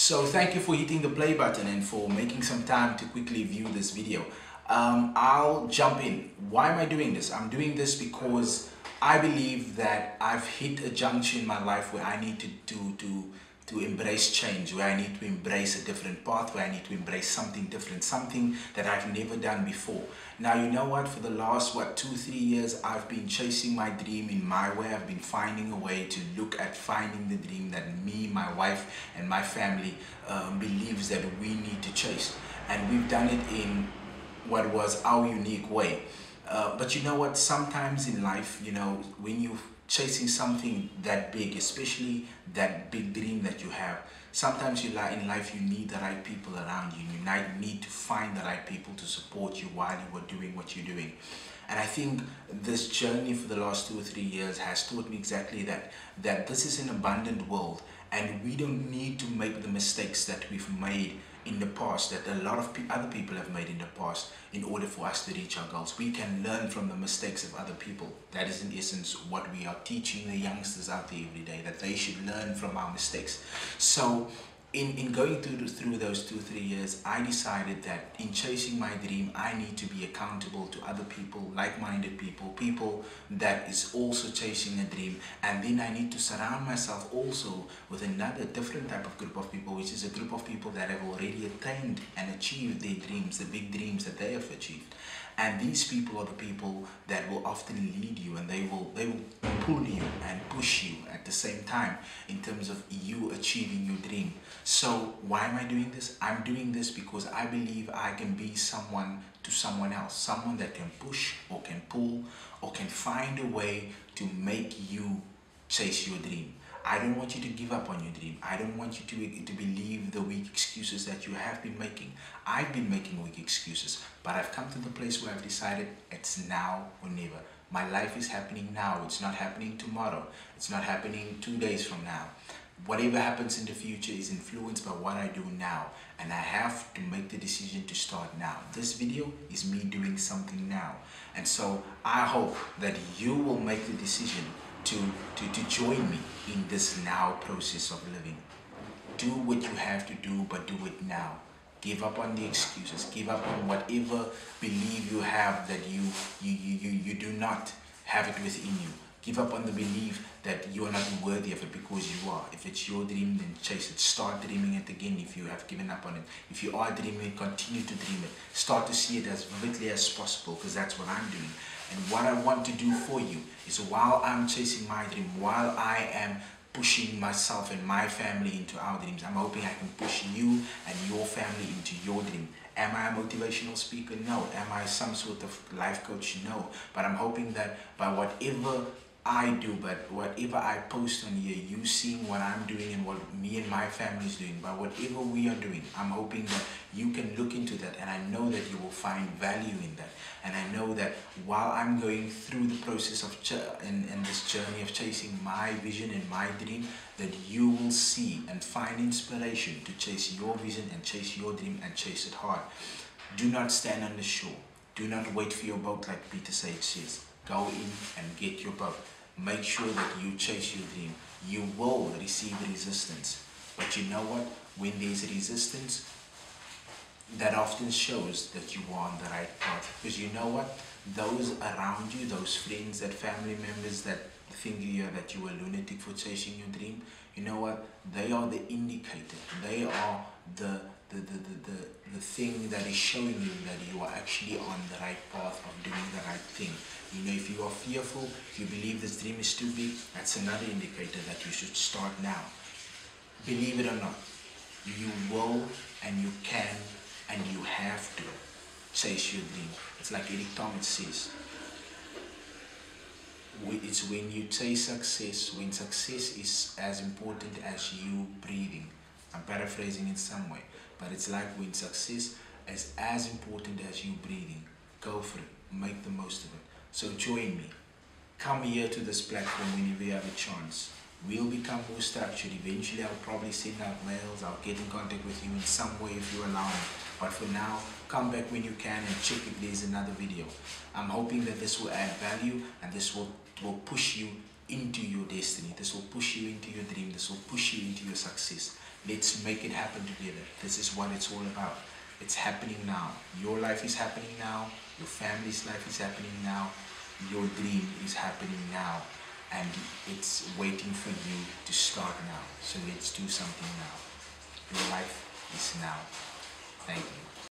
So thank you for hitting the play button and for making some time to quickly view this video. I'll jump in. Why am I doing this? I'm doing this because I believe that I've hit a junction in my life where I need to embrace change, where I need to embrace a different path, where I need to embrace something different, something that I've never done before. Now, you know what? For the last, 2-3 years, I've been chasing my dream in my way. I've been finding a way to look at finding the dream that me, my wife, and my family believes that we need to chase. And we've done it in what was our unique way. But you know what? Sometimes in life, when you're chasing something that big, especially that big dream that you have, sometimes in life you need the right people around you. You need to find the right people to support you while you are doing what you're doing. And I think this journey for the last 2 or 3 years has taught me exactly that this is an abundant world, and we don't need to make the mistakes that we've made in the past, that a lot of other people have made in the past, in order for us to reach our goals. We can learn from the mistakes of other people. That is in essence what we are teaching the youngsters out there every day, that they should learn from our mistakes. So in going through those 2-3 years, I decided that in chasing my dream, I need to be accountable to other people, like-minded people that is also chasing a dream. And then I need to surround myself also with another different type of group of people, which is a group of people that have already attained and achieved their dreams, the big dreams that they have achieved. And these people are the people that will often lead you, and they will pull you and push you at the same time in terms of you achieving your dream. So why am I doing this? I'm doing this because I believe I can be someone to someone else, someone that can push or can pull or can find a way to make you chase your dream. I don't want you to give up on your dream. I don't want you to believe the weak excuses that you have been making. I've been making weak excuses, but I've come to the place where I've decided it's now or never. My life is happening now. It's not happening tomorrow. It's not happening 2 days from now. Whatever happens in the future is influenced by what I do now, and I have to make the decision to start now. This video is me doing something now, and so I hope that you will make the decision to join me in this now process of living. Do what you have to do, but do it now. Give up on the excuses. Give up on whatever belief you have that you do not have it within you. Give up on the belief that you are not worthy of it, because you are. If it's your dream, then chase it. Start dreaming it again if you have given up on it. If you are dreaming it, continue to dream it. Start to see it as vividly as possible, because that's what I'm doing. And what I want to do for you is, while I'm chasing my dream, while I am pushing myself and my family into our dreams, I'm hoping I can push you and your family into your dream. Am I a motivational speaker? No. Am I some sort of life coach? No. But I'm hoping that by whatever I do, but whatever I post on here, you seeing what I'm doing and what me and my family is doing, by whatever we are doing, I'm hoping that you can look into that, and I know that you will find value in that. And I know that while I'm going through the process of in this journey of chasing my vision and my dream, that you will see and find inspiration to chase your vision and chase your dream and chase it hard. Do not stand on the shore. Do not wait for your boat, like Peter Sage says. Go in and get your boat. Make sure that you chase your dream. You will receive resistance. But you know what? When there's resistance, that often shows that you are on the right path. Because you know what? Those around you, those friends, that family members that think that you are a lunatic for chasing your dream, you know what? They are the indicator. They are the thing that is showing you that you are actually on the right path of doing the right thing. If you are fearful, if you believe this dream is too big, that's another indicator that you should start now. Believe it or not, you will and you can and you have to chase your dream. It's like Eric Thomas says, it's when you chase success, when success is as important as you breathing. I'm paraphrasing in some way, but it's like when success is as important as you breathing. Go for it. Make the most of it. So join me. Come here to this platform whenever you have a chance. We'll become more structured. Eventually, I'll probably send out mails. I'll get in contact with you in some way if you allow me. But for now, come back when you can and check if there's another video. I'm hoping that this will add value, and this will push you into your destiny. This will push you into your dream. This will push you into your success. Let's make it happen together. This is what it's all about. It's happening now. Your life is happening now. Your family's life is happening now. Your dream is happening now. And it's waiting for you to start now. So let's do something now. Your life is now. Thank you.